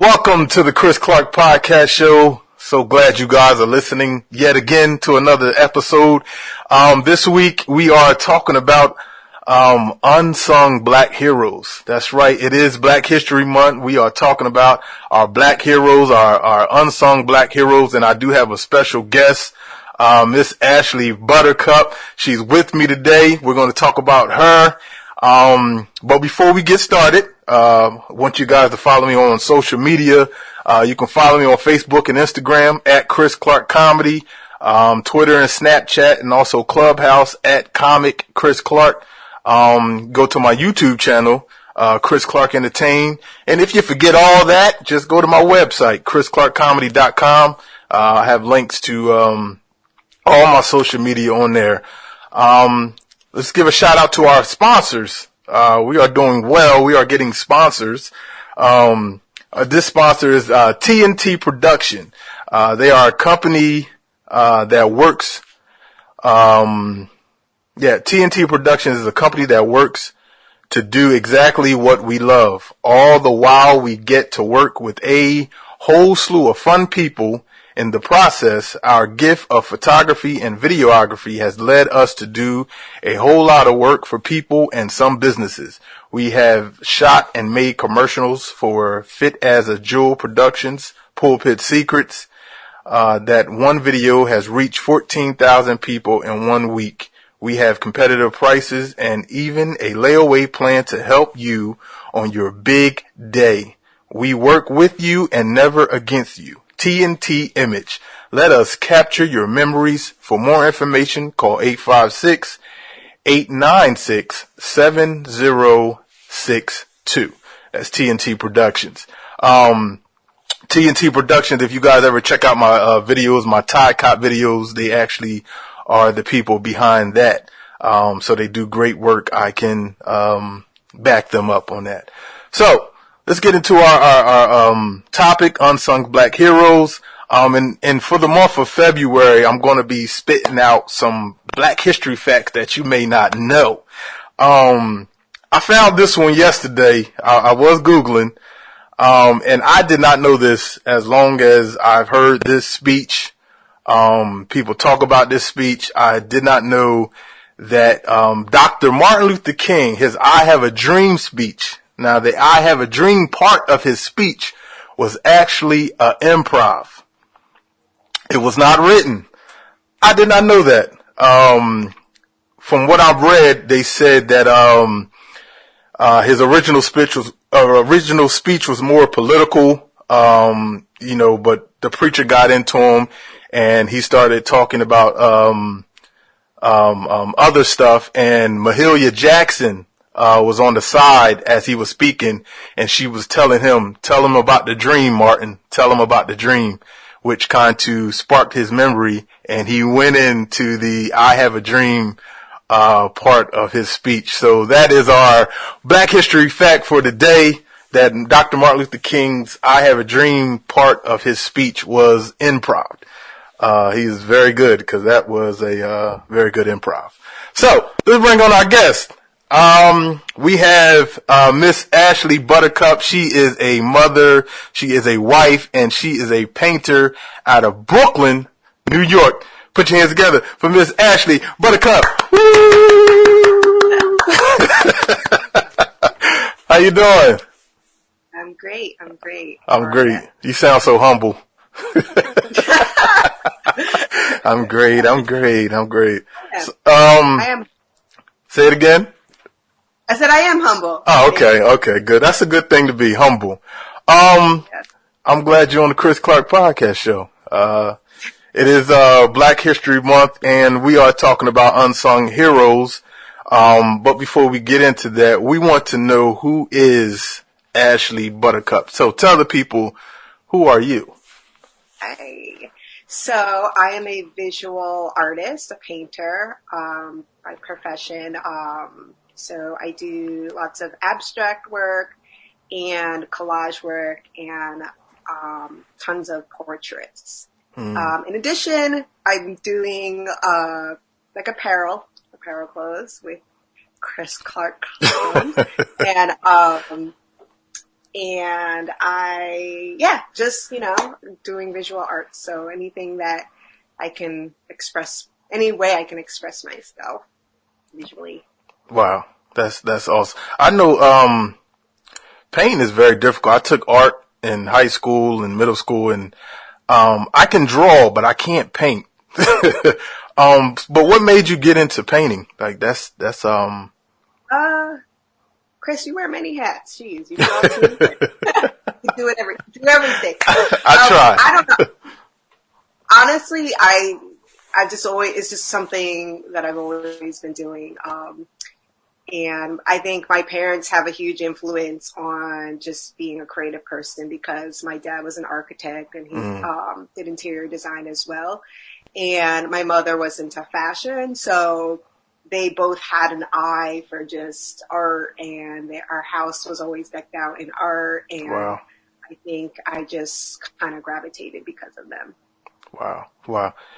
Welcome to the Chris Clark Podcast Show. So glad you guys are listening yet again to another episode. This week we are talking about unsung black heroes. That's right. It is Black History Month. We are talking about our black heroes, our unsung black heroes, and I do have a special guest, Miss Ashley Buttercup. She's with me today. We're going to talk about her. But before we get started, I want you guys to follow me on social media. You can follow me on Facebook and Instagram at Chris Clark Comedy, Twitter and Snapchat, and also Clubhouse at Comic Chris Clark. Go to my YouTube channel, Chris Clark Entertain. And if you forget all that, just go to my website, chrisclarkcomedy.com. I have links to, all my social media on there. Let's give a shout out to our sponsors. We are doing well. We are getting sponsors. This sponsor is TNT Production. They are a company that works. TNT Production is a company that works to do exactly what we love. All the while we get to work with a whole slew of fun people. In the process, our gift of photography and videography has led us to do a whole lot of work for people and some businesses. We have shot and made commercials for Fit as a Jewel Productions, Pulpit Secrets. That one video has reached 14,000 people in 1 week. We have competitive prices and even a layaway plan to help you on your big day. We work with you and never against you. TNT Image. Let us capture your memories. For more information, call 856-896-7062. That's TNT Productions. TNT Productions, if you guys ever check out my videos, my Tie Cop videos, they actually are the people behind that. So they do great work. I can back them up on that. So let's get into our topic, unsung black heroes. And for the month of February, I'm going to be spitting out some black history facts that you may not know. I found this one yesterday. I was Googling, and I did not know this as long as I've heard this speech. People talk about this speech. I did not know that, Dr. Martin Luther King, his I Have a Dream speech. Now, the I Have a Dream part of his speech was actually improv. It was not written. I did not know that. From what I've read, they said that his original speech was more political, but the preacher got into him and he started talking about other stuff, and Mahalia Jackson was on the side as he was speaking, and she was telling him, tell him about the dream, Martin, tell him about the dream, which kind of sparked his memory, and he went into the I Have a Dream part of his speech. So that is our Black History fact for today, that Dr. Martin Luther King's I Have a Dream part of his speech was improv. He's very good, because that was a very good improv. So let's bring on our guest. We have, Miss Ashley Buttercup. She is a mother, she is a wife, and she is a painter out of Brooklyn, New York. Put your hands together for Miss Ashley Buttercup. Woo! How you doing? I'm great. I'm great. You sound so humble. I'm great. So, I am. Say it again. I said I am humble. Oh, okay, good. That's a good thing to be, humble. Yes. I'm glad you're on the Chris Clark Podcast Show. It is Black History Month, and we are talking about unsung heroes. But before we get into that, we want to know, who is Ashley Buttercup? So tell the people, who are you? Hey. So I am a visual artist, a painter, by profession. So I do lots of abstract work and collage work and tons of portraits. In addition, I'm doing like apparel clothes with Chris Clark and And just, doing visual arts. So anything that I can express, any way I can express myself visually. Wow. That's awesome. I know, painting is very difficult. I took art in high school and middle school, and, I can draw, but I can't paint. But what made you get into painting? Like Chris, you wear many hats. Jeez, you draw too. You do everything. I try. I don't know. Honestly, I just always, it's just something that I've always been doing. And I think my parents have a huge influence on just being a creative person, because my dad was an architect and he did interior design as well. And my mother was into fashion. So they both had an eye for just art, and our house was always decked out in art. And Wow. I think I just kind of gravitated because of them. Wow.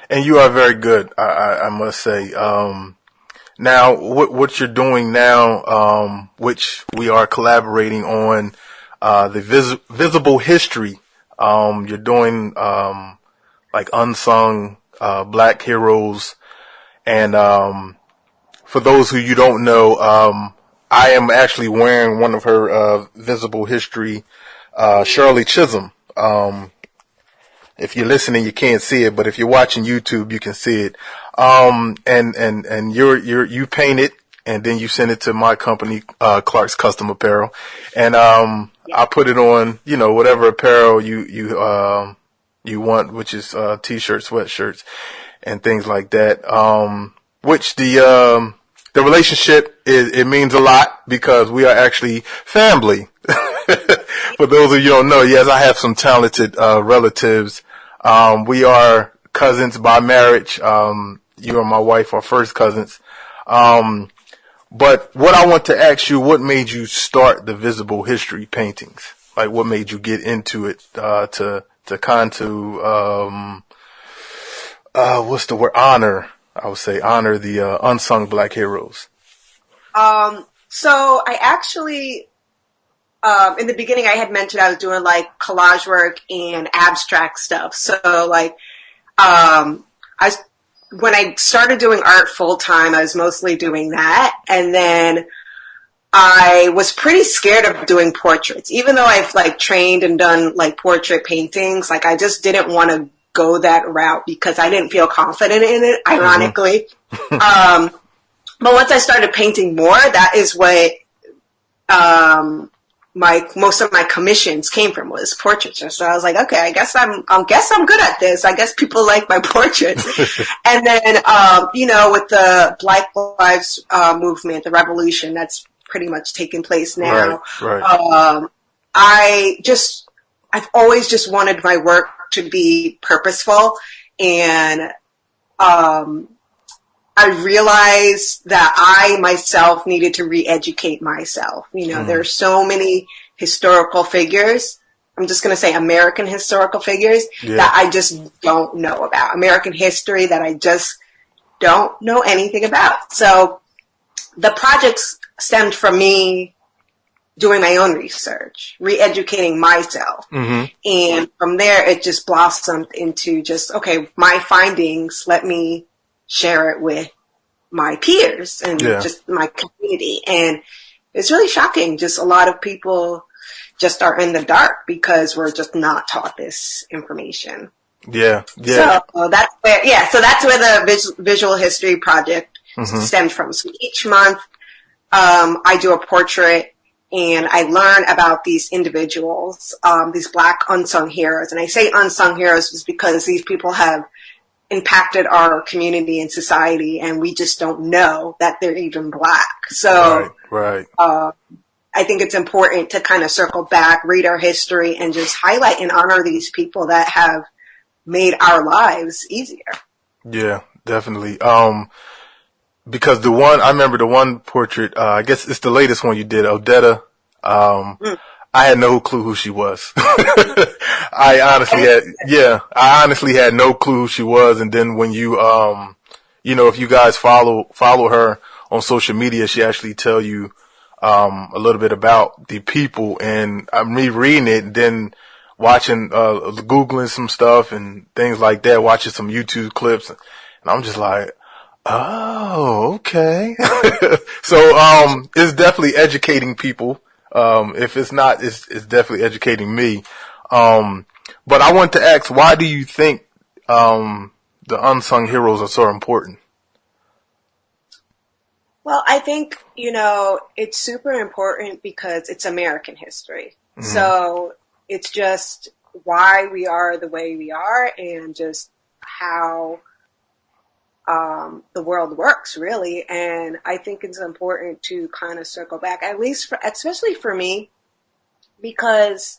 And you are very good, I must say. Now, what you're doing now, which we are collaborating on, the visible history, you're doing, like unsung, black heroes. And, for those who you don't know, I am actually wearing one of her, visible history, Shirley Chisholm. If you're listening, you can't see it, but if you're watching YouTube, you can see it. And you paint it, and then you send it to my company, Clark's Custom Apparel. And, I put it on, whatever apparel you want, which is, t-shirts, sweatshirts, and things like that. Which the relationship it means a lot, because we are actually family. For those of you who don't know, yes, I have some talented, relatives. We are cousins by marriage. You and my wife are first cousins. But what I want to ask you, what made you start the visible history paintings? Like, what made you get into it, what's the word? I would say honor the, unsung black heroes. So I actually, in the beginning I had mentioned I was doing like collage work and abstract stuff. So like, when I started doing art full time, I was mostly doing that. And then I was pretty scared of doing portraits, even though I've like trained and done like portrait paintings. Like I just didn't want to go that route because I didn't feel confident in it, ironically. But once I started painting more, that is what, most of my commissions came from, was portraiture. So I was like, okay, I guess I'm good at this. I guess people like my portraits. And then, with the Black Lives movement, the revolution that's pretty much taken place now. Right. I've always just wanted my work to be purposeful, and I realized that I myself needed to re-educate myself. There are so many historical figures. I'm just going to say American historical figures that I just don't know about. American history that I just don't know anything about. So the projects stemmed from me doing my own research, re-educating myself. And from there, it just blossomed into just, okay, my findings, let me share it with my peers and just my community. And it's really shocking. Just a lot of people just are in the dark because we're just not taught this information. Yeah. So that's where the visual history project stems from. So each month, I do a portrait, and I learn about these individuals, these Black unsung heroes. And I say unsung heroes just because these people have impacted our community and society, and we just don't know that they're even Black. So, right. I think it's important to kind of circle back, read our history, and just highlight and honor these people that have made our lives easier. Yeah, definitely. Because I remember the one portrait, I guess it's the latest one you did, Odetta. I had no clue who she was. I honestly had no clue who she was. And then when you, if you guys follow her on social media, she actually tell you, a little bit about the people, and I'm rereading it and then watching, Googling some stuff and things like that, watching some YouTube clips, and I'm just like, oh, okay. So, it's definitely educating people. If it's not, it's definitely educating me. But I want to ask, why do you think, the unsung heroes are so important? Well, I think, it's super important because it's American history. Mm-hmm. So it's just why we are the way we are and just how the world works, really. And I think it's important to kind of circle back, at least, especially for me, because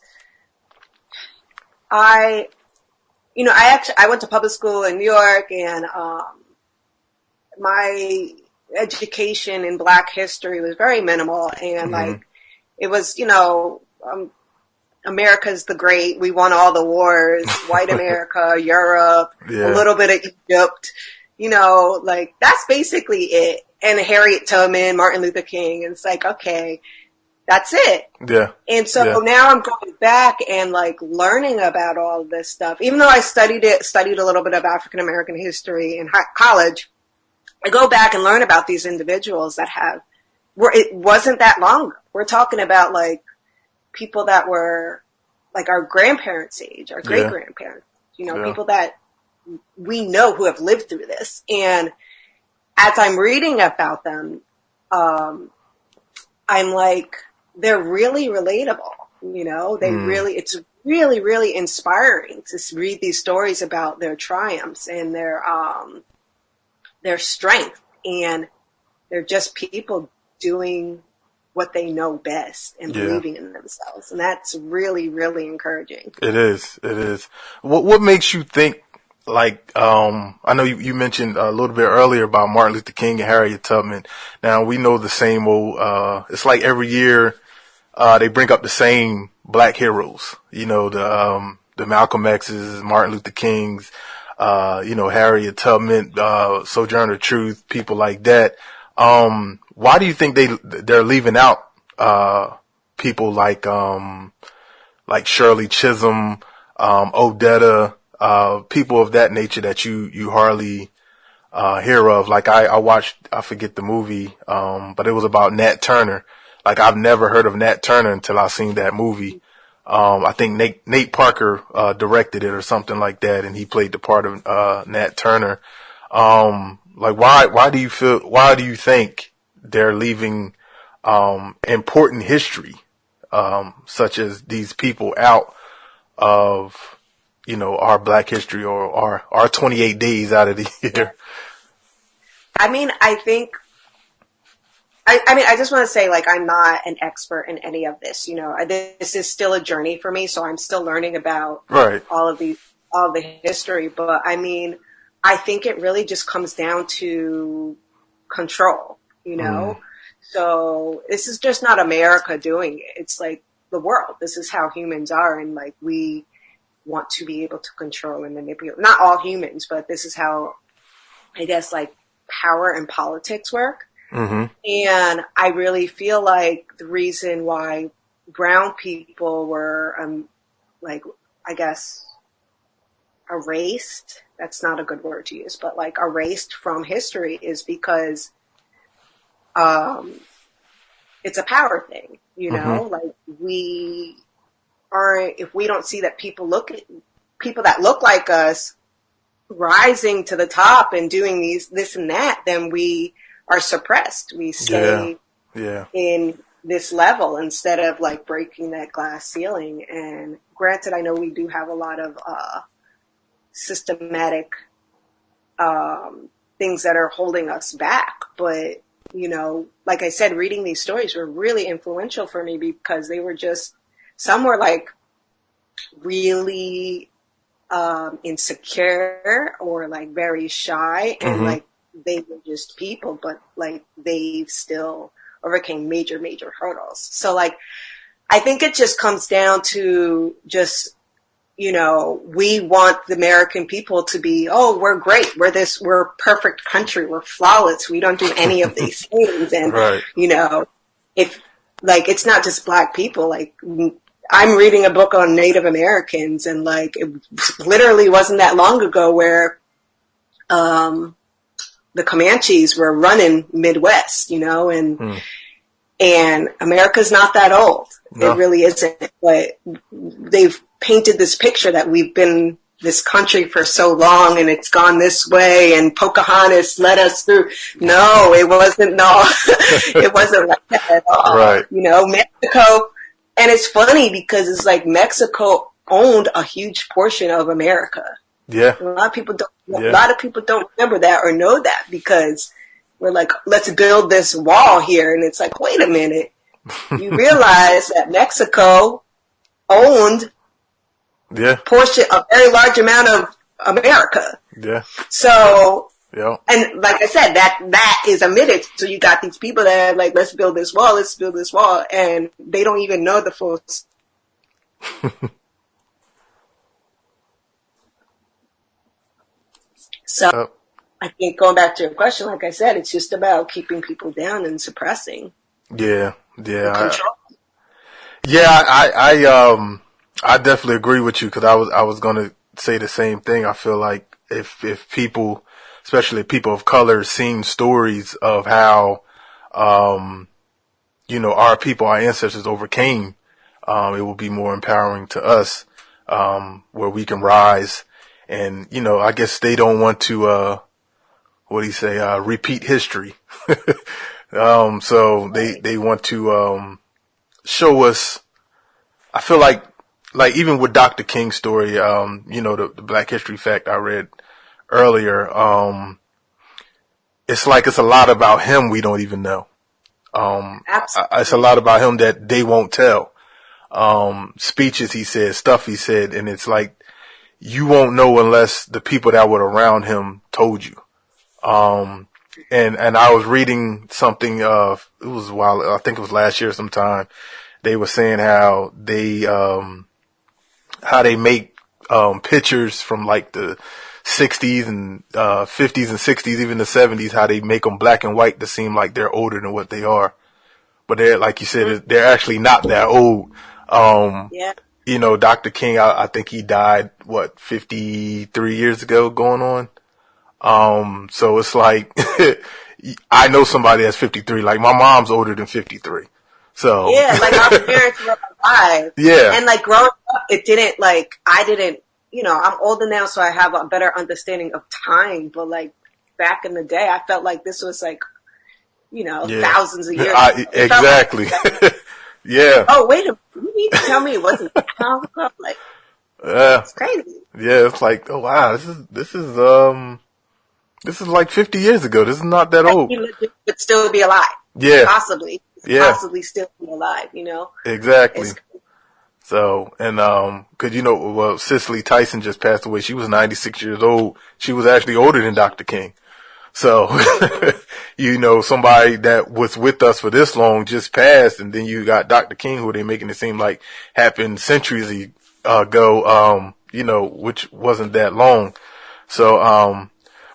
I went to public school in New York, and my education in Black history was very minimal, and like it was, America's the great. We won all the wars. White America, Europe, a little bit of Egypt. Like that's basically it. And Harriet Tubman, Martin Luther King. And it's like, okay, that's it. Yeah. And so now I'm going back and like learning about all of this stuff. Even though I studied a little bit of African American history in college, I go back and learn about these individuals it wasn't that long. We're talking about like people that were like our grandparents' age, our great grandparents, people that we know who have lived through this. And as I'm reading about them, I'm like, they're really relatable. It's really, really inspiring to read these stories about their triumphs and their strength. And they're just people doing what they know best and believing in themselves. And that's really, really encouraging. It is. It is. What makes you think, like, I know you mentioned a little bit earlier about Martin Luther King and Harriet Tubman. Now we know the same old, it's like every year, they bring up the same Black heroes, the Malcolm X's, Martin Luther King's, Harriet Tubman, Sojourner Truth, people like that. Why do you think they're leaving out, people like Shirley Chisholm, Odetta, people of that nature that you hardly, hear of? Like I watched, I forget the movie, but it was about Nat Turner. Like I've never heard of Nat Turner until I seen that movie. I think Nate Parker, directed it or something like that, and he played the part of, Nat Turner. Like why do you think they're leaving, important history, such as these people out of, our Black history or our 28 days out of the year? I just want to say, like, I'm not an expert in any of this. This is still a journey for me, so I'm still learning about all of the history. But I think it really just comes down to control. So this is just not America doing it. It's like the world. This is how humans are, and like we want to be able to control and manipulate. Not all humans, but this is how, I guess, like power and politics work. Mm-hmm. And I really feel like the reason why brown people were, I guess, erased, that's not a good word to use, but like erased from history is because it's a power thing, mm-hmm. Like if we don't see that people that look like us rising to the top and doing this and that, then we are suppressed. We stay in this level instead of like breaking that glass ceiling. And granted, I know we do have a lot of systematic things that are holding us back. But, like I said, reading these stories were really influential for me because they were some were like really insecure or like very shy and mm-hmm. like they were just people, but like they still overcame major hurdles. So like, I think it just comes down to just, we want the American people to be, oh, we're great. We're a perfect country. We're flawless. We don't do any of these things. And, right. If like, it's not just black people. Like, I'm reading a book on Native Americans, and like, it literally wasn't that long ago where, the Comanches were running Midwest, you know, and America's not that old. No. It really isn't. But they've painted this picture that we've been this country for so long and it's gone this way and Pocahontas led us through. No, it wasn't. No, it wasn't like that at all. Right. You know, Mexico, and it's funny because it's like Mexico owned a huge portion of America. Yeah. A lot of people don't remember that or know that because we're like, let's build this wall here. And it's like, wait a minute. You realize that Mexico owned a very large amount of America. Yeah. So, and like I said, that is omitted. So you got these people that are like, let's build this wall. And they don't even know the full. So I think going back to your question, like I said, it's just about keeping people down and suppressing. Yeah. Control. I definitely agree with you because I was going to say the same thing. I feel like if people, especially people of color, seen stories of how, our people, our ancestors overcame, it will be more empowering to us, where we can rise. And, I guess they don't want to, repeat history. So they want to, show us, I feel like even with Dr. King's story, the Black History Fact I read earlier, it's like it's a lot about him we don't even know. Absolutely. It's a lot about him that they won't tell. Speeches he said, stuff he said, and it's like, you won't know unless the people that were around him told you. And I was reading something, I think it was last year sometime. They were saying how they make, pictures from like the 60s and, 50s and 60s, even the 70s, how they make them black and white to seem like they're older than what they are. But they're, like you said, they're actually not that old. Dr. King, I think he died, 53 years ago going on. So it's like, I know somebody that's 53, like my mom's older than 53. So. Yeah, like our parents were alive. Yeah. And like growing up, I'm older now, so I have a better understanding of time. But like back in the day, I felt like this was like, thousands of years. Exactly. Yeah. Oh, wait a minute. You need to tell me it wasn't that long ago? Like, it's crazy. Yeah, it's like, oh wow, this is like 50 years ago. This is not that old. He would still be alive. Yeah. Possibly. Yeah. Possibly still be alive, Exactly. So, and, cause Cicely Tyson just passed away. She was 96 years old. She was actually older than Dr. King. So, somebody that was with us for this long just passed, and then you got Dr. King, who they're making it seem like happened centuries ago, which wasn't that long. So,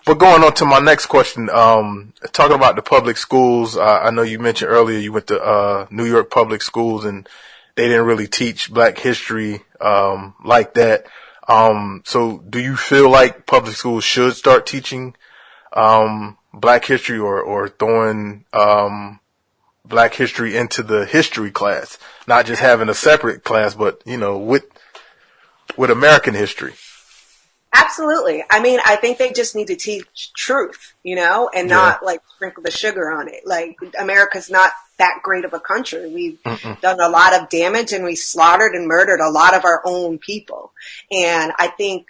but going on to my next question, talking about the public schools, I know you mentioned earlier you went to New York public schools and they didn't really teach Black history like that. So do you feel like public schools should start teaching Black history or throwing Black history into the history class, not just having a separate class, but with American history? Absolutely. I mean, I think they just need to teach truth, and not like sprinkle the sugar on it. Like, America's not that great of a country. We've done a lot of damage and we slaughtered and murdered a lot of our own people. And I think,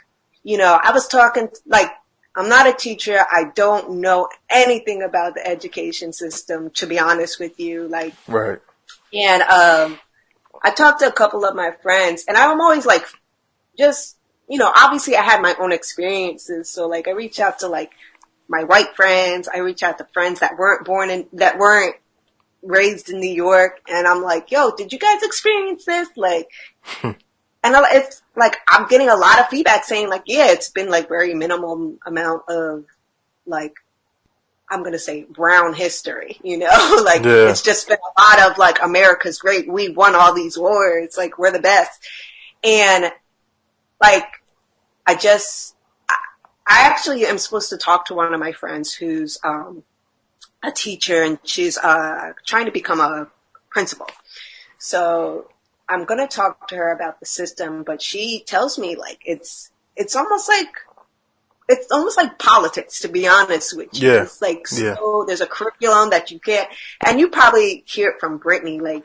I was talking, like, I'm not a teacher. I don't know anything about the education system, to be honest with you. Like, right. And, I talked to a couple of my friends and I'm always like, just, obviously I had my own experiences. So like I reach out to like my white friends. I reach out to friends that weren't raised in New York. And I'm like, yo, did you guys experience this? Like, and it's like, I'm getting a lot of feedback saying like, yeah, it's been like very minimal amount of like I'm going to say brown history, like it's just been a lot of like, America's great. We won all these wars. Like we're the best. And like, I actually am supposed to talk to one of my friends who's, a teacher, and she's, trying to become a principal. So I'm going to talk to her about the system, but she tells me like, it's almost like politics, to be honest with you. Yeah. It's like, so there's a curriculum that you can't, and you probably hear it from Brittany, like,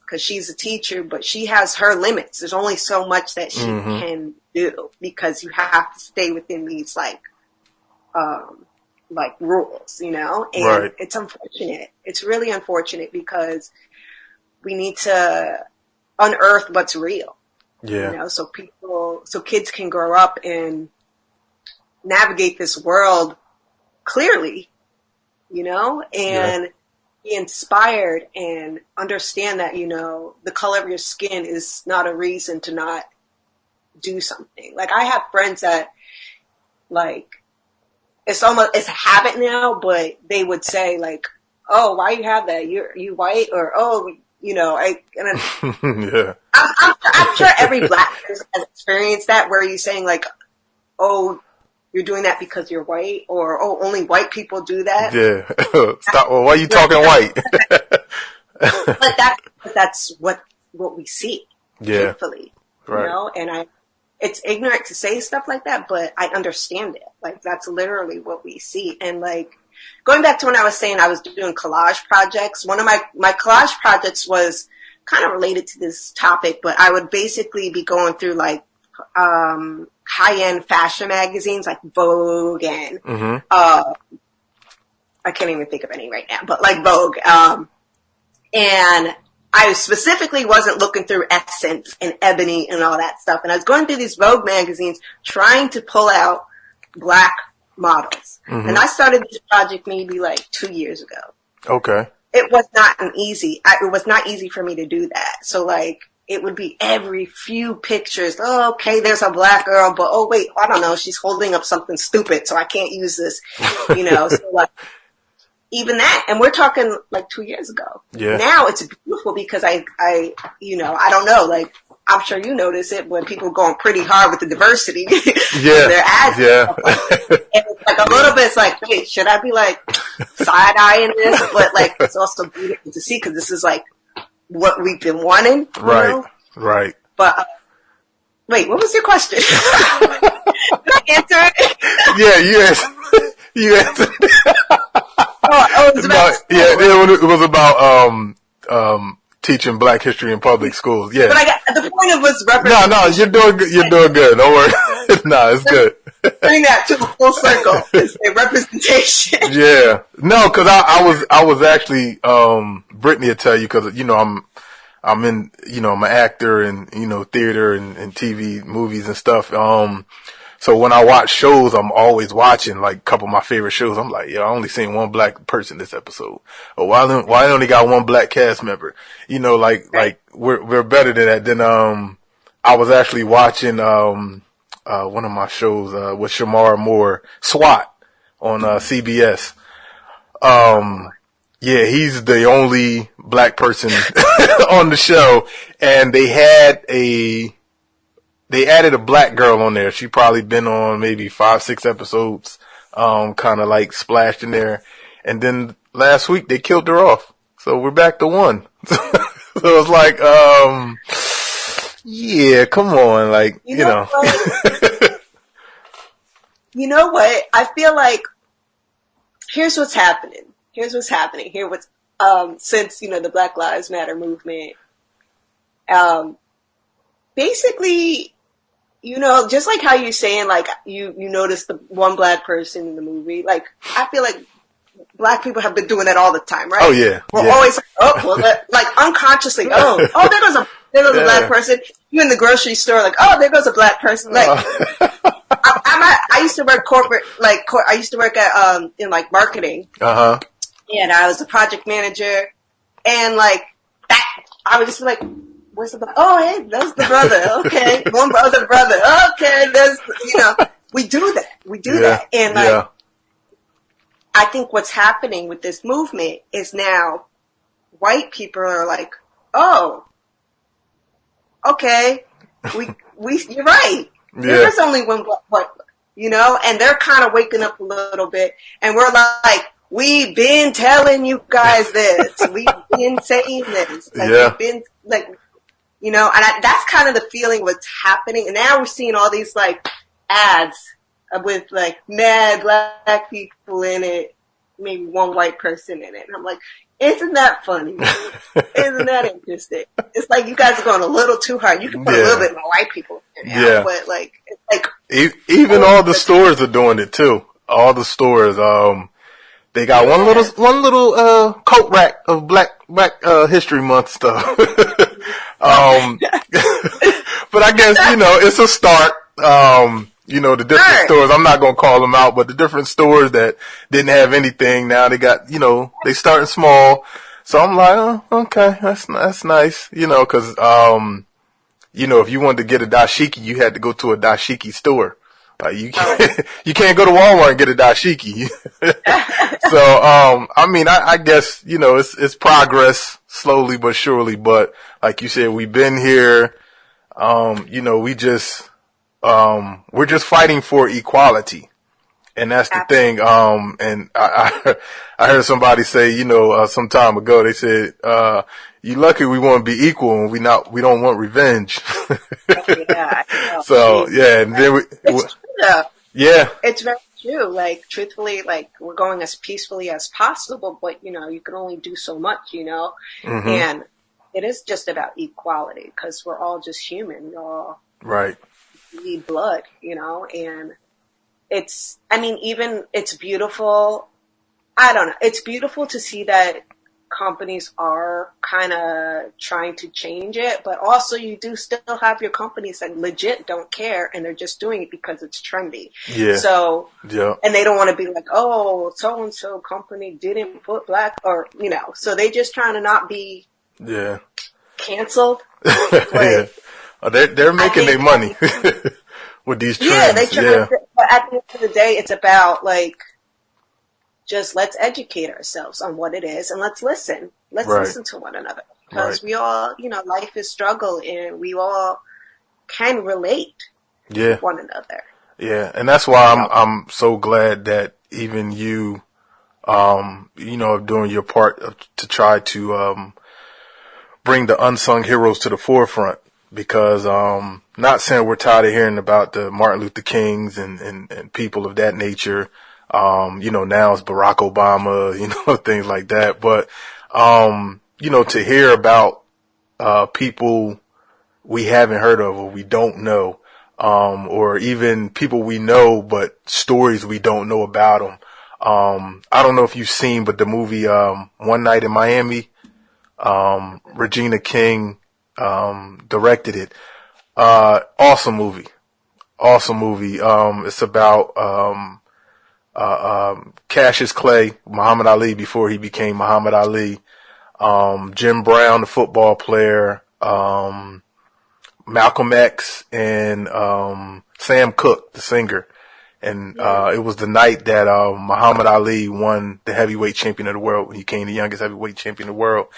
because she's a teacher, but she has her limits. There's only so much that she can do, because you have to stay within these like rules, and it's unfortunate. It's really unfortunate, because we need to unearth what's real, so kids can grow up and navigate this world clearly, and be inspired and understand that, the color of your skin is not a reason to not do something. Like I have friends that like, it's a habit now, but they would say like, oh, why you have that? You white? Or, oh, yeah. I'm sure every Black person has experienced that, where you're saying like, oh, you're doing that because you're white, or, oh, only white people do that. Yeah. Stop. Well, why are you talking white? But that's what we see. Yeah. Truthfully, right. And it's ignorant to say stuff like that, but I understand it. Like that's literally what we see. And like, going back to when I was saying I was doing collage projects, one of my collage projects was kind of related to this topic, but I would basically be going through like, high-end fashion magazines like Vogue and I can't even think of any right now, but like Vogue, and I specifically wasn't looking through Essence and Ebony and all that stuff, and I was going through these Vogue magazines trying to pull out Black models, and I started this project maybe like 2 years ago. Okay. It was not it was not easy for me to do that, so like, it would be every few pictures. Oh, okay, there's a Black girl, but oh wait, I don't know, she's holding up something stupid, so I can't use this, So like, even that, and we're talking like 2 years ago. Yeah. Now it's beautiful because I don't know, like, I'm sure you notice it when people going pretty hard with the diversity. Yeah. Their ads. Yeah. And it's like a little bit, it's like, wait, should I be like side-eyeing this? But like, it's also beautiful to see, because this is like what we've been wanting. Right. Right. But, wait, what was your question? Did I answer it? Yeah, you answered it. It was about it was about teaching Black history in public schools. Yeah, but the point of was representation. No, you're doing good. You're doing good. Don't worry. No, it's good. Bring that to a full circle. It's a representation. Yeah, no, because I was actually Brittany will tell you, because I'm in, I'm an actor and theater and TV movies and stuff. So when I watch shows, I'm always watching like a couple of my favorite shows. I'm like, I only seen one Black person this episode. Or why only got one Black cast member? Like we're better than that. Then, I was actually watching, one of my shows, with Shamar Moore, SWAT on, CBS. Yeah, he's the only Black person on the show, and they added a Black girl on there. She probably been on maybe 5-6 episodes, kind of like splashed in there. And then last week they killed her off. So we're back to one. So it's like, yeah, come on. Like, you know. You know what? I feel like here's what's happening. Since, the Black Lives Matter movement, basically, just like how you're saying, like, you notice the one Black person in the movie, like, I feel like Black people have been doing that all the time, right? Oh, yeah. We're always like, unconsciously, there goes a Black person. You in the grocery store, like, there goes a Black person. Like, I used to work corporate, I used to work at, in, like, marketing. Uh-huh. And I was a project manager, and like that, I would just be like, "Where's the brother? Oh, hey, that's the brother. Okay, one brother. Okay, there's we do that. And like I think what's happening with this movement is now white people are like, oh, okay, you're right. Yeah. There is only one, and they're kind of waking up a little bit, and we're like, we've been telling you guys this. We've been saying this. We've been and that's kind of the feeling what's happening. And now we're seeing all these ads with mad black people in it, maybe one white person in it. And I'm like, isn't that funny? Isn't that interesting? It's like you guys are going a little too hard. You can put a little bit more white people in it, but it's even all the stores are doing it too. All the stores, they got one little coat rack of Black History Month stuff. But I guess it's a start. The different stores, I'm not going to call them out, but the different stores that didn't have anything, now they got, they starting small. So I'm like, oh, okay, that's nice, cause, if you wanted to get a dashiki, you had to go to a dashiki store. Like you can't go to Walmart and get a dashiki. So, I guess, it's progress slowly but surely, but like you said, we've been here, we're just fighting for equality. And that's the thing. And I heard somebody say, some time ago, they said, you lucky we want to be equal and we don't want revenge. So, and then it's true though. Yeah. It's very true. Truthfully, we're going as peacefully as possible, but you can only do so much, Mm-hmm. And it is just about equality because we're all just human. We all need blood, and it's beautiful. I don't know. It's beautiful to see that companies are kind of trying to change it, but also you do still have your companies that legit don't care and they're just doing it because it's trendy. Yeah. So, and they don't want to be like, oh, so-and-so company didn't put black or, so they just trying to not be canceled. Yeah. They're making their money with these trends. Yeah, they try but at the end of the day, it's about just let's educate ourselves on what it is and let's listen. Let's listen to one another because we all, life is struggle and we all can relate to one another. Yeah. And that's why I'm so glad that even you, doing your part to try to, bring the unsung heroes to the forefront because, not saying we're tired of hearing about the Martin Luther Kings and people of that nature. Now it's Barack Obama, things like that. But, to hear about, people we haven't heard of or we don't know, or even people we know, but stories we don't know about them. I don't know if you've seen, but the movie, One Night in Miami, Regina King, directed it. Awesome movie. It's about, Cassius Clay, Muhammad Ali before he became Muhammad Ali, Jim Brown, the football player, Malcolm X, and Sam Cooke, the singer. And it was the night that Muhammad Ali won the heavyweight champion of the world when he became the youngest heavyweight champion of the world.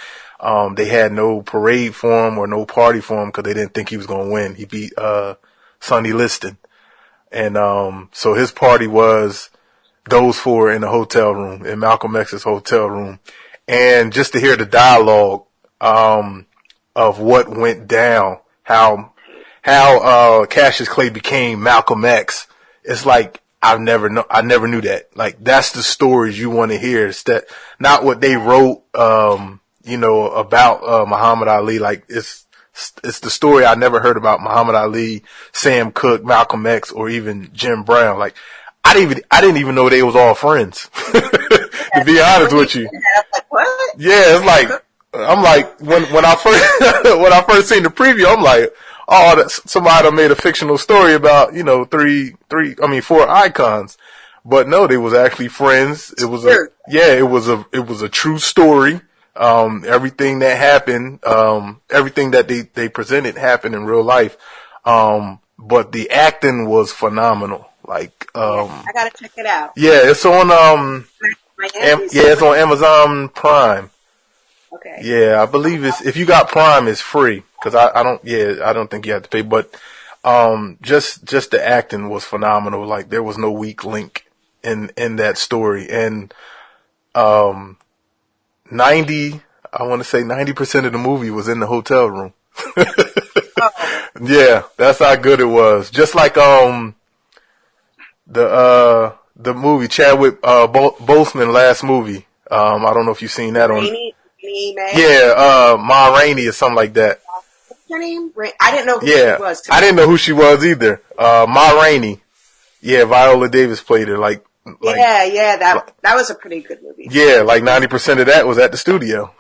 They had no parade for him or no party for him because they didn't think he was going to win. He beat Sonny Liston. And so his party was those four in the hotel room, in Malcolm X's hotel room. And just to hear the dialogue of what went down, how Cassius Clay became Malcolm X, it's like I never knew that. Like that's the stories you want to hear. It's that not what they wrote about Muhammad Ali. Like it's the story I never heard about Muhammad Ali, Sam Cooke, Malcolm X, or even Jim Brown. Like I didn't even know they was all friends. To be honest with you. What? Yeah, it's like I'm like when I first seen the preview, I'm like, oh, somebody made a fictional story about, four icons. But no, they was actually friends. It was a true story. Everything that happened, everything that they presented happened in real life. But the acting was phenomenal. Like, I gotta check it out. Yeah, it's on, Miami? Yeah, it's on Amazon Prime. Okay. Yeah, I believe if you got Prime, it's free. Cause I don't think you have to pay, but, just the acting was phenomenal. Like there was no weak link in that story. And, 90, I want to say 90% of the movie was in the hotel room. Oh. Yeah, that's how good it was. Just like, the movie Chadwick, Boseman last movie. I don't know if you've seen that on. Yeah, Ma Rainey or something like that. What's her name? I didn't know who she was. I didn't know who she was either. Ma Rainey. Yeah, Viola Davis played her. That was a pretty good movie. Yeah, like 90% of that was at the studio.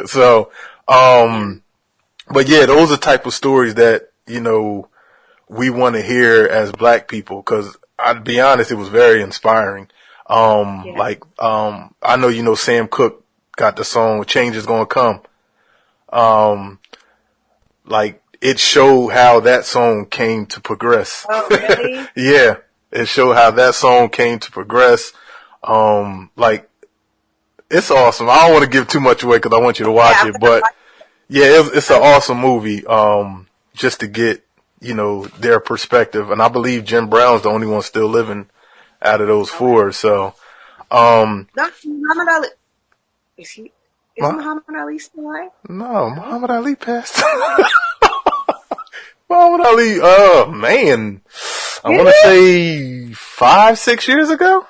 So, but yeah, those are type of stories that, we want to hear as black people, cause I'd be honest, it was very inspiring. I know, Sam Cooke got the song Change Is Gonna Come. It showed how that song came to progress. Oh, really? Yeah. It showed how that song came to progress. It's awesome. I don't want to give too much away because I want you to watch it, but yeah, it's an awesome movie. Just to get, their perspective. And I believe Jim Brown's the only one still living out of those four. So, no, Muhammad Ali. Is Muhammad Ali still alive? No, Muhammad Ali passed. Muhammad Ali, man, I want to say 5-6 years ago.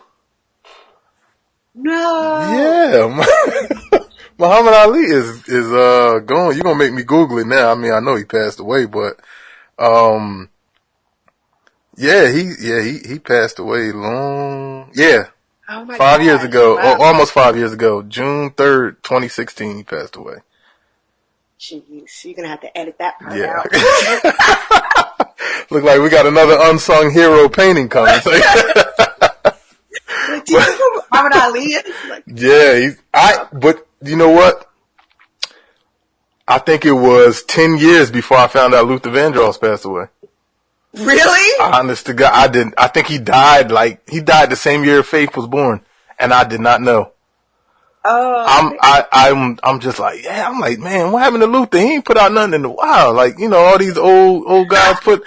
No. Yeah, Muhammad Ali is gone. You're gonna make me Google it now. I mean, I know he passed away, but he passed away long. Yeah, oh my 5 years ago, wow. almost 5 years ago, June 3rd, 2016. He passed away. Jeez, you're gonna have to edit that part out. Look like we got another unsung hero painting coming. Do you know who Muhammad Ali is? But you know what? I think it was 10 years before I found out Luther Vandross passed away. Really? Honest to God, I didn't. I think he died the same year Faith was born, and I did not know. Oh. I'm just like, yeah, I'm like, man, what happened to Luther? He ain't put out nothing in a while. Like, all these old guys put,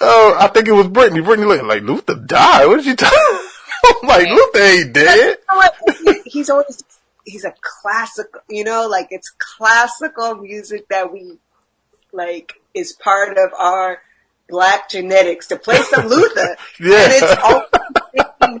I think it was Brittany. Brittany like Luther died. What did you talking? I'm like, Luther ain't dead. He's a classical, it's classical music that we, is part of our black genetics to play some Luther. Yeah. And it's all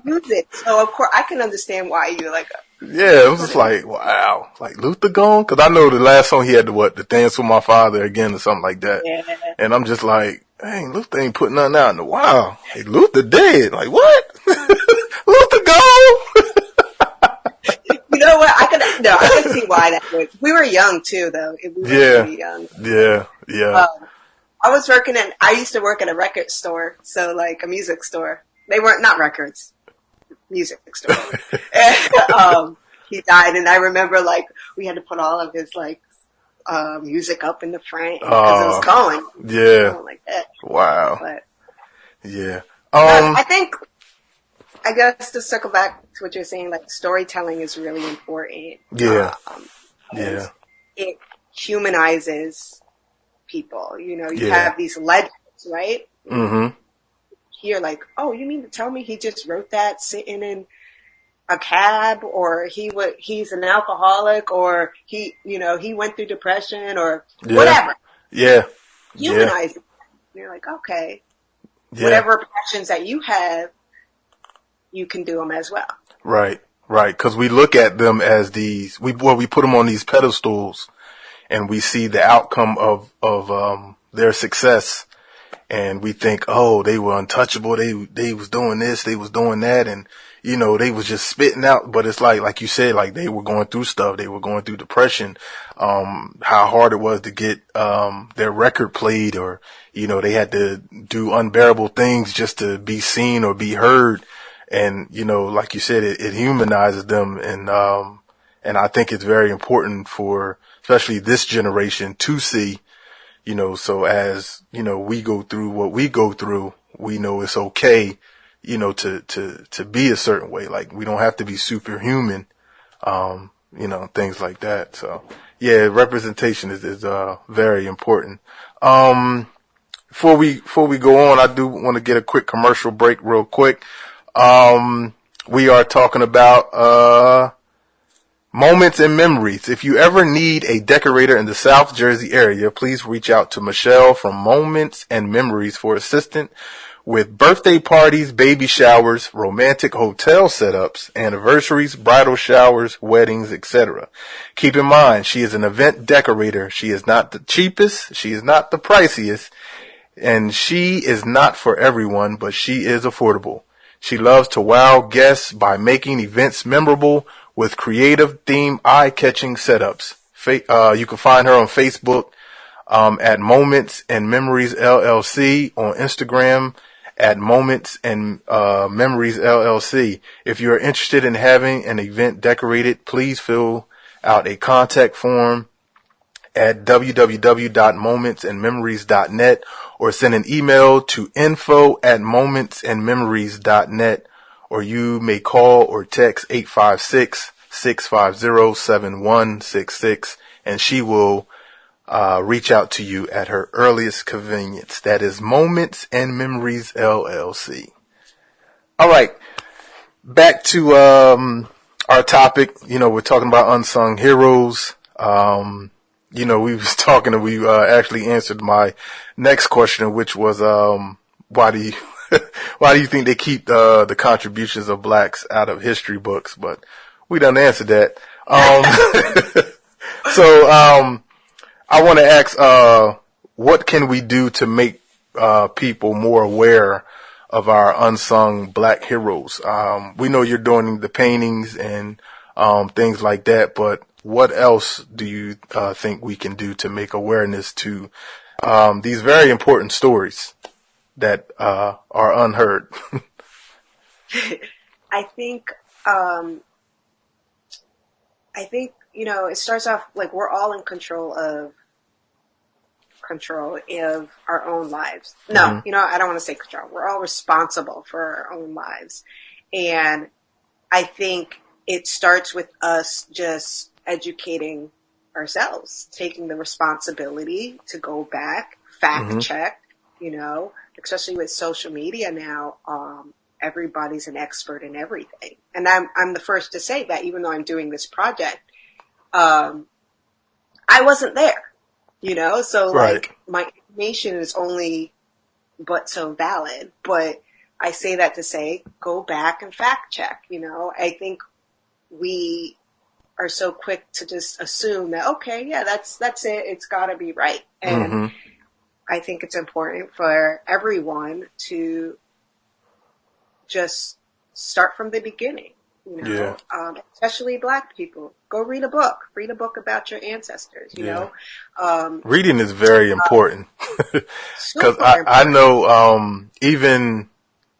music. So, of course, I can understand why you're like, yeah, it was just like, wow, like Luther gone? Cause I know the last song he had the Dance with My Father again or something like that. Yeah. And I'm just like, dang, Luther ain't putting nothing out in a while. Hey, Luther dead. Like, what? Luther gone? You know what? I can see why that was. We were young too, though. We were really young. Yeah. I used to work at a record store. So like a music store. They weren't, not records. Music store. And, he died, and I remember we had to put all of his music up in the front because it was gone. Yeah. Like that. Wow. But, yeah. I guess to circle back to what you're saying, storytelling is really important. Yeah. It humanizes people. You have these legends, right? Mm-hmm. You're like, oh, you mean to tell me he just wrote that sitting in a cab, or he's an alcoholic, or he went through depression, or whatever. Yeah. Humanize it. You're like, okay, whatever passions that you have, you can do them as well. Right. Cause we look at them as we put them on these pedestals, and we see the outcome of their success. And we think, oh, they were untouchable. They was doing this, they was doing that. And, they was just spitting out. But it's like you said, they were going through stuff. They were going through depression. How hard it was to get, their record played, or, they had to do unbearable things just to be seen or be heard. And, like you said, it humanizes them. And I think it's very important for, especially this generation, to see, so as, we go through what we go through, we know it's okay, to be a certain way. Like, we don't have to be superhuman, things like that. So yeah, representation is very important. Before we go on, I do want to get a quick commercial break real quick. We are talking about, moments and memories. If you ever need a decorator in the South Jersey area, please reach out to Michelle from Moments and Memories for assistance with birthday parties, baby showers, romantic hotel setups, anniversaries, bridal showers, weddings, etc. Keep in mind, she is an event decorator. She is not the cheapest. She is not the priciest. And she is not for everyone, but she is affordable. She loves to wow guests by making events memorable with creative, theme, eye-catching setups. You can find her on Facebook at Moments and Memories LLC, on Instagram at Moments and Memories LLC. If you are interested in having an event decorated, please fill out a contact form at www.momentsandmemories.net or send an email to info@momentsandmemories.net, or you may call or text 856-650-7166 and she will reach out to you at her earliest convenience. That is Moments and Memories LLC. All right, back to our topic. We're talking about unsung heroes. We was talking and we actually answered my next question, which was why do you why do you think they keep the contributions of blacks out of history books? But we done answered that. So I want to ask, what can we do to make people more aware of our unsung black heroes? We know you're doing the paintings and things like that, but what else do you think we can do to make awareness to these very important stories that are unheard? I think it starts off like we're all in control of our own lives. No, I don't want to say control. We're all responsible for our own lives. And I think it starts with us just educating ourselves, taking the responsibility to go back, fact check, especially with social media now, everybody's an expert in everything. And I'm the first to say that, even though I'm doing this project, I wasn't there, so Right. like my information is only but so valid, but I say that to say, go back and fact check, I think we are so quick to just assume that, okay, yeah, that's it. It's gotta be right. And I think it's important for everyone to just start from the beginning, especially black people. Go read a book about your ancestors, Reading is very important. Because super I know even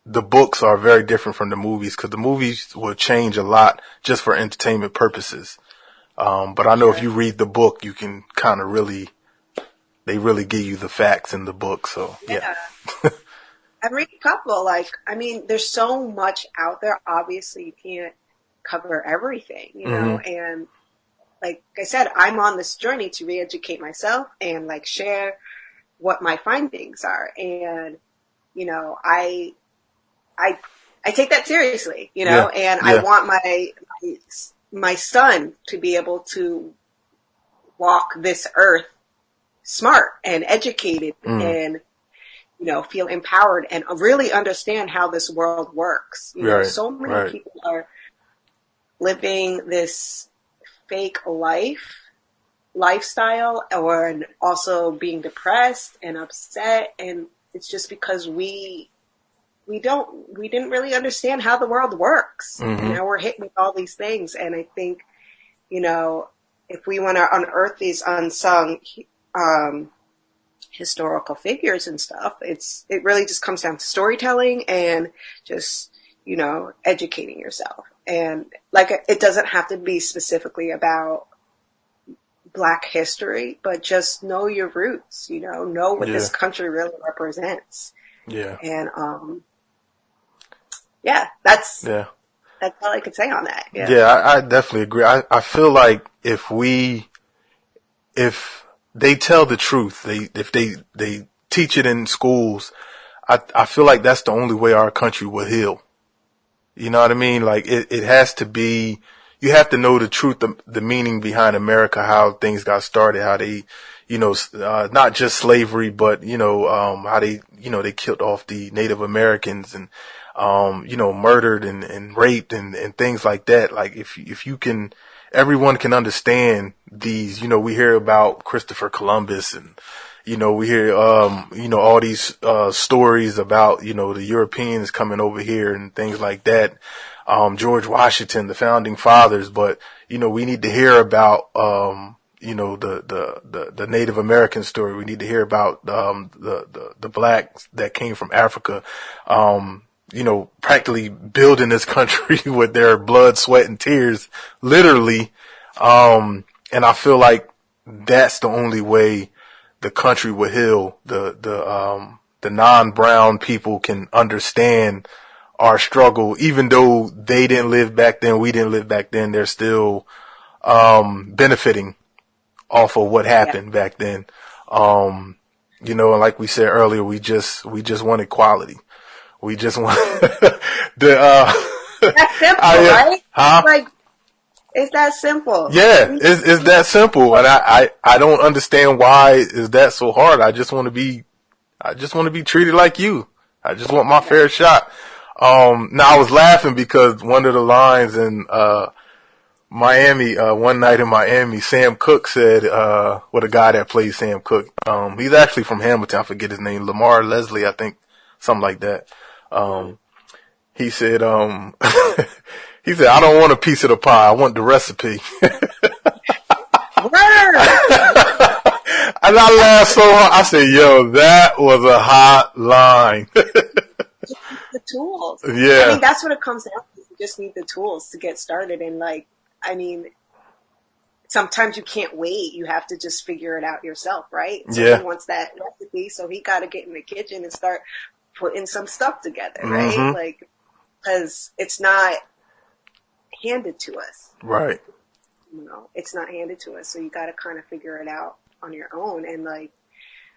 the books are very different from the movies, because the movies will change a lot just for entertainment purposes. But I know if you read the book, you can kind of they really give you the facts in the book. So yeah. I read a couple, there's so much out there. Obviously you can't cover everything, and like I said, I'm on this journey to re-educate myself and share what my findings are. And, I take that seriously, and I want my son to be able to walk this earth smart and educated and, feel empowered and really understand how this world works. So many people are living this fake lifestyle, and also being depressed and upset. And it's just because we didn't really understand how the world works. We're hit with all these things. And I think, if we want to unearth these unsung, historical figures and stuff, it really just comes down to storytelling and just, educating yourself. And it doesn't have to be specifically about Black history, but just know your roots, know what this country really represents. Yeah. And, yeah, Yeah. that's all I could say on that. Yeah. Yeah, I definitely agree. I feel like if they tell the truth, if they teach it in schools, I feel like that's the only way our country will heal. You know what I mean? Like it has to be, you have to know the truth, the meaning behind America, how things got started, how they, not just slavery, but, how they, they killed off the Native Americans and, murdered and raped and things like that. Like if you can, everyone can understand these, we hear about Christopher Columbus and, we hear, all these, stories about, the Europeans coming over here and things like that. George Washington, the founding fathers, but, we need to hear about, the Native American story. We need to hear about, the blacks that came from Africa, practically building this country with their blood, sweat, and tears, literally. And I feel like that's the only way the country will heal. The non-brown people can understand our struggle, even though they didn't live back then, we didn't live back then. They're still, benefiting off of what happened back then. And like we said earlier, we just want equality. We just want That's simple, right? Huh? Like, it's that simple. Yeah, it's that simple. And I don't understand why is that so hard. I just want to be treated like you. I just want my fair shot. Now I was laughing because one of the lines in, Miami, one night in Miami, Sam Cooke said, what a guy that plays Sam Cooke. He's actually from Hamilton. I forget his name. Lamar Leslie, I think, something like that. He said, he said, I don't want a piece of the pie. I want the recipe. And I laughed so hard. I said, yo, that was a hot line. The tools. Yeah. I mean, that's what it comes down to. You just need the tools to get started. And sometimes you can't wait. You have to just figure it out yourself, right? So he wants that recipe, so he got to get in the kitchen and start putting some stuff together, right? Mm-hmm. Like, because it's not handed to us. Right. It's not handed to us. So you got to kind of figure it out on your own. And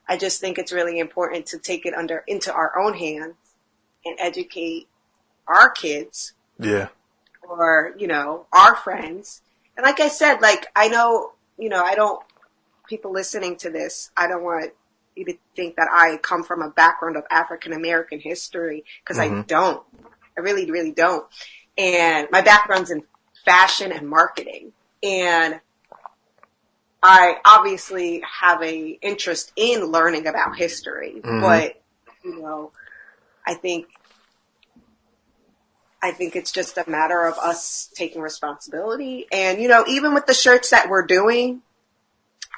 I just think it's really important to take it into our own hands and educate our kids. Yeah. Or, our friends. And like I said, I know, people listening to this, I don't want you to think that I come from a background of African American history, because I don't. I really, really don't. And my background's in fashion and marketing. And I obviously have a interest in learning about history, but, I think it's just a matter of us taking responsibility. And, even with the shirts that we're doing,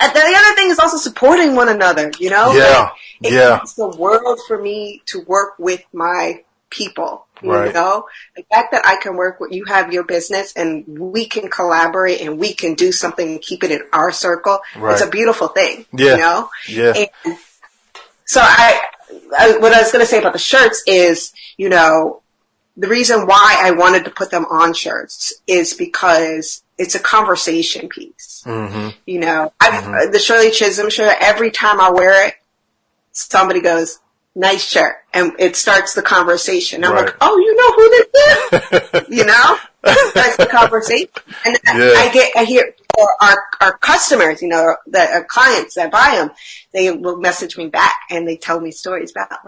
and the other thing is also supporting one another, Yeah. It means the world for me to work with my people, Right. The fact that I can work with, you have your business and we can collaborate and we can do something and keep it in our circle. Right. It's a beautiful thing, Yeah. Yeah. And so what I was going to say about the shirts is, the reason why I wanted to put them on shirts is because it's a conversation piece. Mm-hmm. The Shirley Chisholm shirt, every time I wear it, somebody goes, nice shirt. And it starts the conversation. I'm like, oh, you know who this is? Starts the conversation. And I hear, or our customers, our clients that buy them, they will message me back and they tell me stories about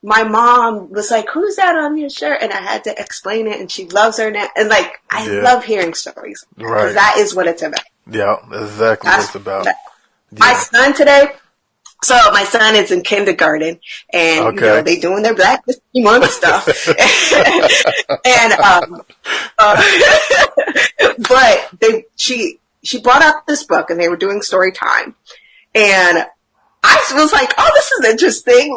my mom was like, who's that on your shirt? And I had to explain it, and she loves her now. And I love hearing stories. Right. Because that is what it's about. Yeah, that's exactly what it's about. Yeah. My son today, so my son is in kindergarten, and, they doing their Black History Month stuff. But she brought up this book, and they were doing story time. And I was like, oh, this is interesting.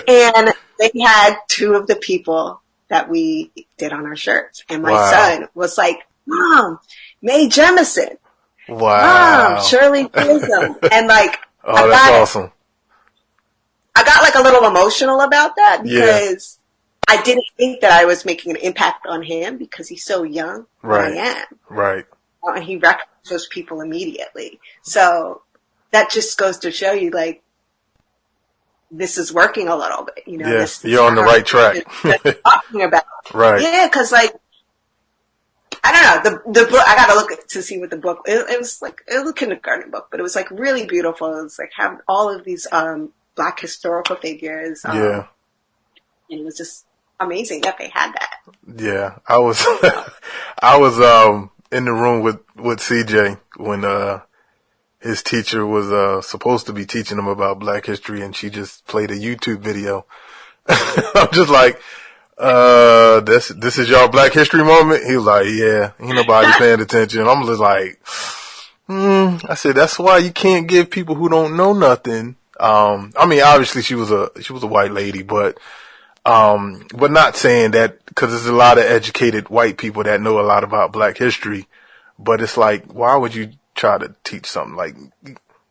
And they had two of the people that we did on our shirts. And my son was like, Mom, Mae Jemison. Wow. Mom, Shirley Chisholm. And that's awesome. I got a little emotional about that because I didn't think that I was making an impact on him because he's so young, but I am. Right. And he recognizes those people immediately. So that just goes to show you, like, this is working a little bit. You know, yes, you're on the right track. Talking about, right? Yeah, because like, I don't know, the book. I got to look to see what the book. It was like it was a kindergarten book, but it was like really beautiful. It was like having all of these Black historical figures. Yeah, and it was just amazing that they had that. Yeah, I was I was in the room with CJ when his teacher was supposed to be teaching him about Black history, and she just played a YouTube video. I'm just like, this is y'all Black History moment? He was like, yeah, ain't nobody paying attention. I'm just like, I said, that's why you can't give people who don't know nothing. I mean, obviously she was a white lady, but not saying that, cause there's a lot of educated white people that know a lot about Black history, but it's like, why would you try to teach something? Like,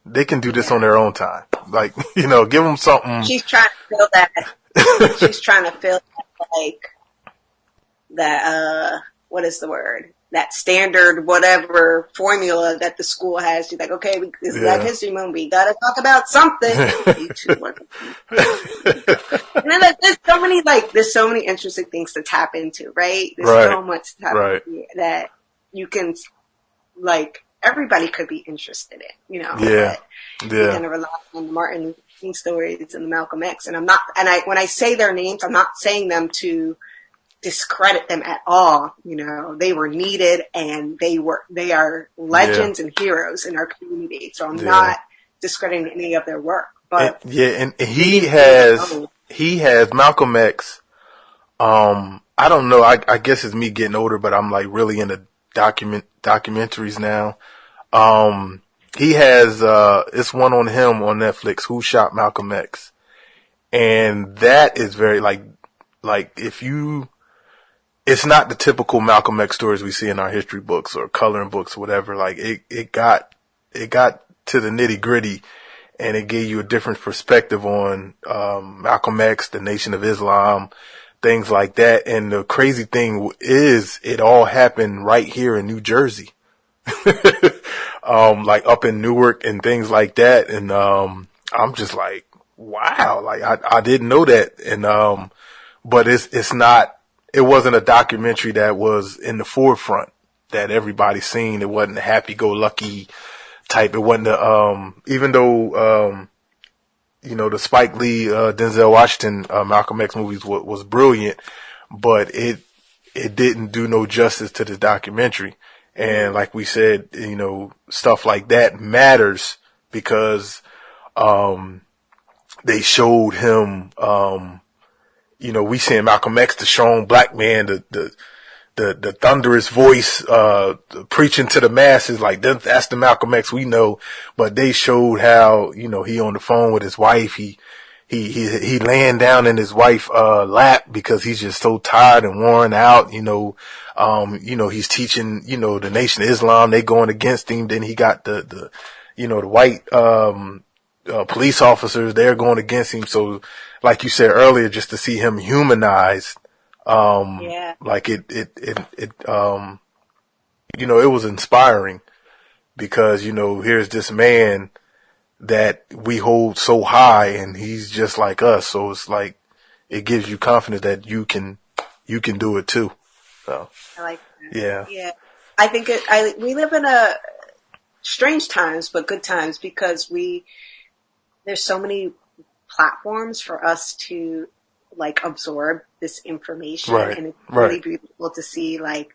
they can do this on their own time. Like, give them something. She's trying to feel that. She's trying to feel like that, what is the word? That standard, whatever formula that the school has. She's like, okay, it's Black History Month. We gotta talk about something. And then there's so many interesting things to tap into, right? There's so much to tap into that you can, like, everybody could be interested in, You're gonna rely on the Martin Luther King stories and the Malcolm X. And when I say their names, I'm not saying them to discredit them at all. They were needed and they are legends and heroes in our community. So I'm not discrediting any of their work. But and he has Malcolm X. I don't know. I guess it's me getting older, but I'm like really into documentaries now. He has it's one on him on Netflix, Who Shot Malcolm X, and that is very like it's not the typical Malcolm X stories we see in our history books or coloring books or whatever. Like it got to the nitty gritty, and it gave you a different perspective on Malcolm X, the Nation of Islam, things like that. And the crazy thing is, it all happened right here in New Jersey, like up in Newark and things like that. And I'm just like, wow, like I didn't know that. And but it's not. It wasn't a documentary that was in the forefront that everybody's seen. It wasn't a happy-go-lucky type. It wasn't even though, the Spike Lee, Denzel Washington, Malcolm X movies was brilliant, but it didn't do no justice to the documentary. And like we said, stuff like that matters because, they showed him, we seeing Malcolm X, the strong Black man, the thunderous voice, preaching to the masses. Like that's the Malcolm X we know. But they showed how, he on the phone with his wife. He laying down in his wife's lap because he's just so tired and worn out. He's teaching, the Nation of Islam. They going against him. Then he got the white, police officers, they're going against him. So, like you said earlier, just to see him humanized, like it was inspiring because, here's this man that we hold so high and he's just like us. So it's like, it gives you confidence that you can do it too. So, I like that. Yeah. Yeah. I think we live in strange times, but good times because there's so many platforms for us to like absorb this information, and it's really beautiful to see like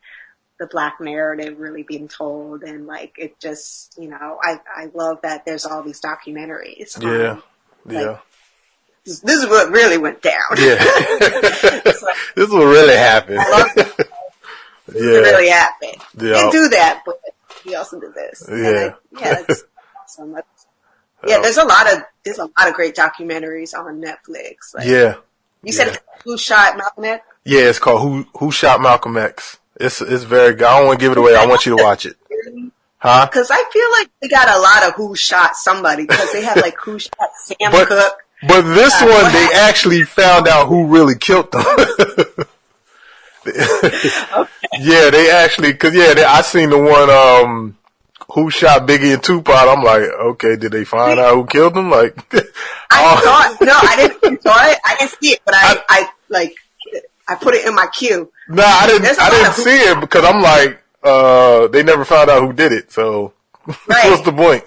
the Black narrative really being told, and like it just I love that there's all these documentaries. This is what really went down. Yeah, this is what really happened. I love it. This really happened. Yeah. Didn't do that, but he also did this. That's awesome. Yeah, there's a lot of great documentaries on Netflix. Like, you said Who Shot Malcolm X? Yeah, it's called Who Shot Malcolm X. It's very good. I don't want to give it away. I want you to watch it. Huh? Because I feel like they got a lot of Who Shot Somebody because they have like Who Shot Sam Cooke. But this one, they actually found out who really killed them. Okay. Yeah, they actually, cause I seen the one, who shot Biggie and Tupac. I'm like, okay, did they find out who killed them? Like, I thought, no, I didn't enjoy it. I didn't see it, but I put it in my queue. No, I didn't see it because I'm like, they never found out who did it. So Right. what's the point?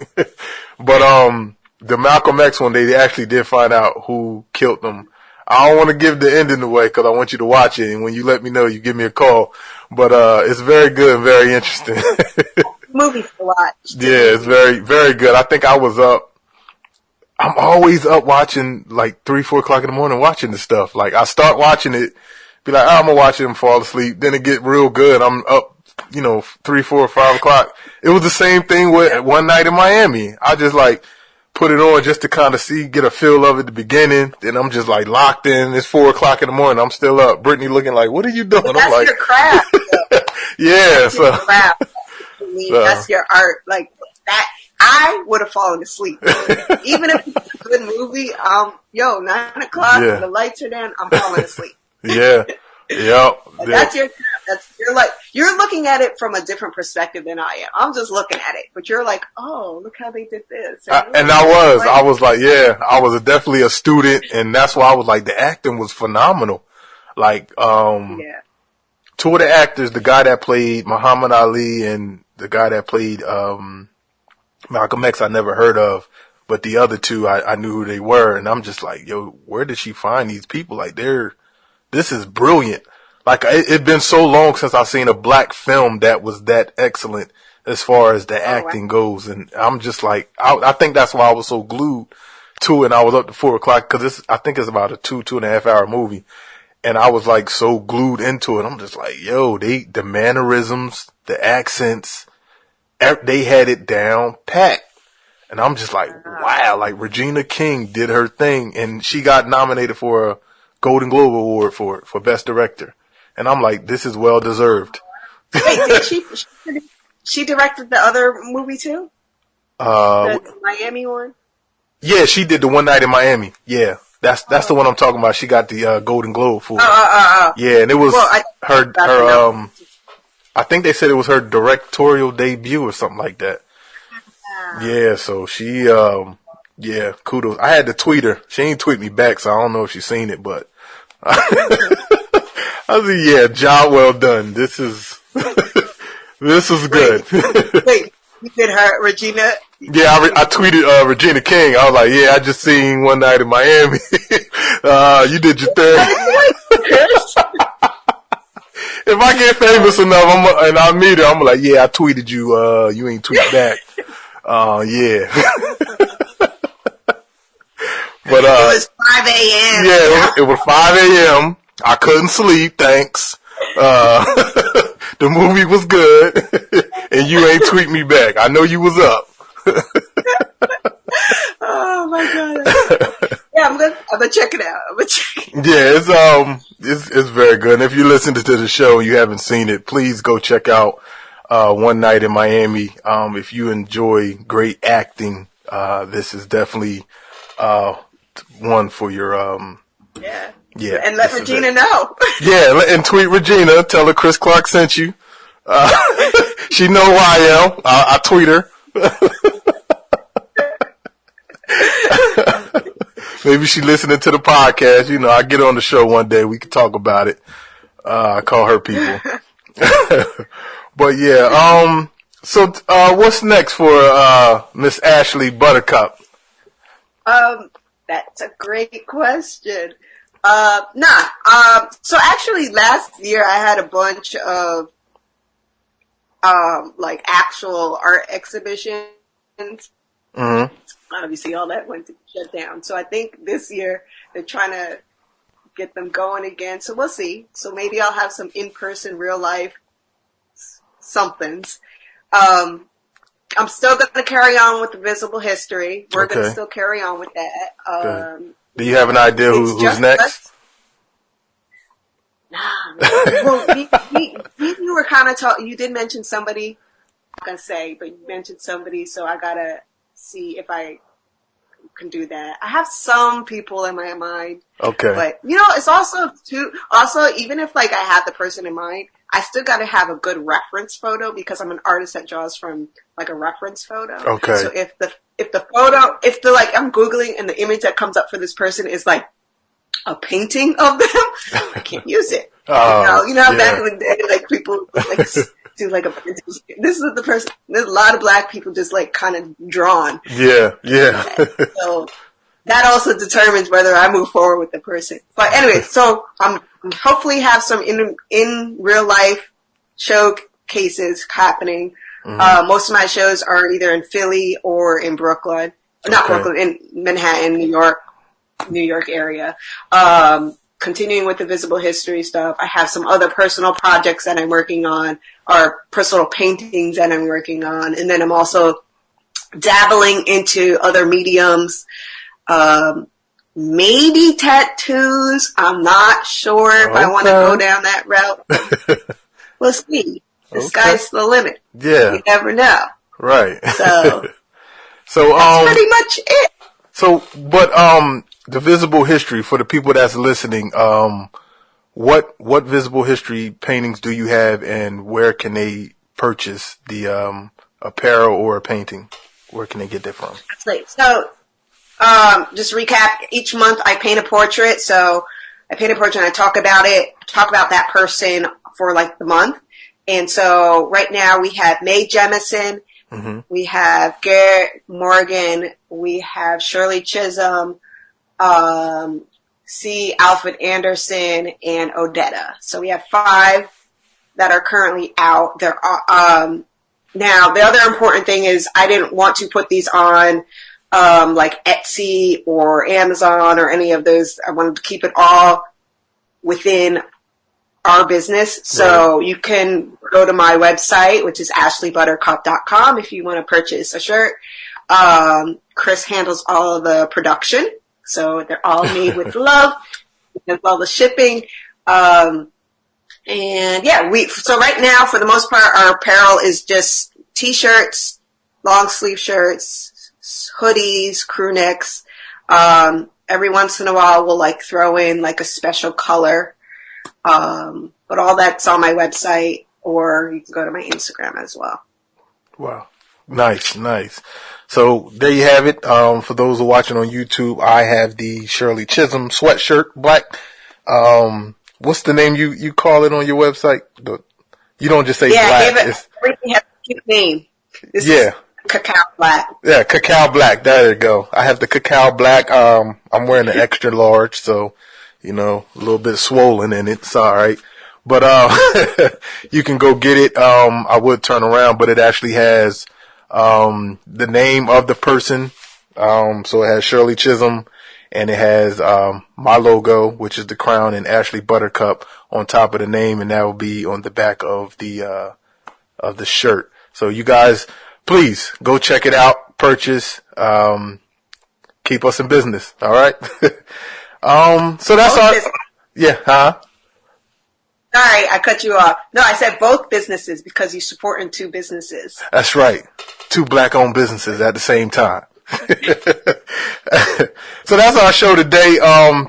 But, the Malcolm X one, they actually did find out who killed them. I don't want to give the ending away because I want you to watch it. And when you let me know, you give me a call. But, it's very good and very interesting. Movies to watch. Yeah, it's very, very good. I think I was up. I'm always up watching like 3, 4 o'clock in the morning watching this stuff. Like I start watching it, be like, I'm gonna watch it and fall asleep. Then it get real good. I'm up, 3, 4, 5 o'clock. It was the same thing with One Night in Miami. I just like put it on just to kind of get a feel of it at the beginning. Then I'm just like locked in. It's 4 o'clock in the morning. I'm still up. Brittany looking like, what are you doing? But that's I'm like, your craft. yeah, that's your craft. That's your art. Like that, I would have fallen asleep. Even if it's a good movie, 9 o'clock, Yeah. the lights are down, I'm falling asleep. Yeah. Yep. That's your craft. You're looking at it from a different perspective than I am. I'm just looking at it, but you're like, oh, look how they did this. I was like, yeah, I was definitely a student, and that's why I was like, the acting was phenomenal. Like, yeah. two of the actors, the guy that played Muhammad Ali and the guy that played Malcolm X, I never heard of, but the other two, I knew who they were, and I'm just like, yo, where did she find these people? Like, this is brilliant. Like, it'd been so long since I've seen a black film that was that excellent as far as the acting goes, and I'm just like, I think that's why I was so glued to it, and I was up to 4 o'clock, because I think it's about a 2.5 hour movie. And I was like so glued into it. I'm just like, yo, the mannerisms, the accents, they had it down pat. And I'm just like, wow, like Regina King did her thing, and she got nominated for a Golden Globe Award for Best Director. And I'm like, this is well deserved. Wait, did she directed the other movie too? The Miami one? Yeah, she did the One Night in Miami. Yeah. That's the one I'm talking about. She got the Golden Globe for. Yeah, and it was her I think they said it was her directorial debut or something like that. Yeah, so she kudos. I had to tweet her. She ain't tweet me back, so I don't know if she's seen it, but I said, yeah, job well done. This is good. Wait, you did her, Regina? Yeah, I tweeted Regina King. I was like, yeah, I just seen One Night in Miami. You did your thing. If I get famous enough and I meet her, I'm like, yeah, I tweeted you. You ain't tweet back. Yeah. But it was 5 a.m. Yeah, it was 5 a.m. I couldn't sleep. Thanks. The movie was good, and you ain't tweet me back. I know you was up. Oh my god! Yeah, I'm gonna check it out. Yeah, it's very good. And if you listen to the show and you haven't seen it, please go check out One Night in Miami. If you enjoy great acting, this is definitely one for your yeah. Yeah, and let Regina know. Yeah, and tweet Regina. Tell her Chris Clark sent you. She know who I am. I tweet her. Maybe she listening to the podcast. I get on the show one day. We can talk about it. I call her people. But yeah, so what's next for Miss Ashley Buttercup? That's a great question. So actually last year I had a bunch of like actual art exhibitions. Mm-hmm. Obviously all that went to shut down. So I think this year they're trying to get them going again. So we'll see. So maybe I'll have some in-person real life somethings. I'm still going to carry on with the Visible History. We're going to still carry on with that. Do you have an idea who's next? Well, you were kind of you did mention somebody, I'm not going to say, but you mentioned somebody, so I got to see if I can do that. I have some people in my mind. Okay. But, it's also even if like I have the person in mind, I still got to have a good reference photo because I'm an artist that draws from like a reference photo. Okay. So if I'm Googling and the image that comes up for this person is like a painting of them, I can't use it. Back in the day, like people like do like a painting. This is the person. There's a lot of black people just like kind of drawn. Yeah. So that also determines whether I move forward with the person. But anyway, so I'm hopefully have some in real life showcases happening. Mm-hmm. Most of my shows are either in Philly or in Brooklyn. Not Brooklyn, in Manhattan, New York area. Continuing with the visible history stuff. I have some other personal projects that I'm working on, or personal paintings that I'm working on. And then I'm also dabbling into other mediums. Maybe tattoos. I'm not sure if I want to go down that route. We'll see. The sky's the limit. Yeah. You never know. Right. So that's pretty much it. So, but the visible history for the people that's listening, what visible history paintings do you have, and where can they purchase the apparel or a painting? Where can they get that from? So, just recap. Each month I paint a portrait. So I paint a portrait and I talk about that person for like the month. And so right now we have Mae Jemison, mm-hmm. we have Garrett Morgan, we have Shirley Chisholm, C. Alfred Anderson, and Odetta. So we have 5 that are currently out. Now the other important thing is I didn't want to put these on like Etsy or Amazon or any of those. I wanted to keep it all within our business. So you can go to my website, which is ashleybuttercup.com, if you want to purchase a shirt. Chris handles all of the production. So they're all made with love. He does all the shipping. So right now, for the most part, our apparel is just t-shirts, long sleeve shirts, hoodies, crew necks. Every once in a while, we'll like throw in like a special color. But all that's on my website, or you can go to my Instagram as well. Wow. Nice. So there you have it. For those who are watching on YouTube, I have the Shirley Chisholm sweatshirt, black. What's the name you call it on your website? You don't just say black. Everything has a cute name. This is Cacao Black. Yeah, Cacao Black. There you go. I have the Cacao Black. I'm wearing an extra large, so a little bit swollen in it. It's all right. But you can go get it. I would turn around, but it actually has the name of the person. So it has Shirley Chisholm, and it has my logo, which is the crown, and Ashley Buttercup on top of the name, and that will be on the back of the shirt. So you guys, please go check it out, purchase, keep us in business. All right. So that's all. Yeah. Huh? Sorry, I cut you off. No, I said both businesses because you're supporting 2 businesses. That's right. 2 black-owned businesses at the same time. So that's our show today.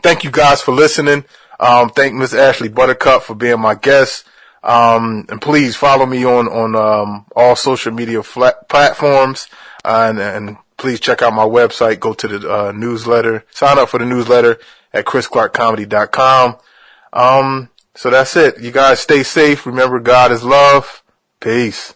Thank you guys for listening. Thank Miss Ashley Buttercup for being my guest. And please follow me on all social media platforms. And please check out my website. Go to the newsletter. Sign up for the newsletter at chrisclarkcomedy.com. So that's it. You guys stay safe. Remember, God is love. Peace.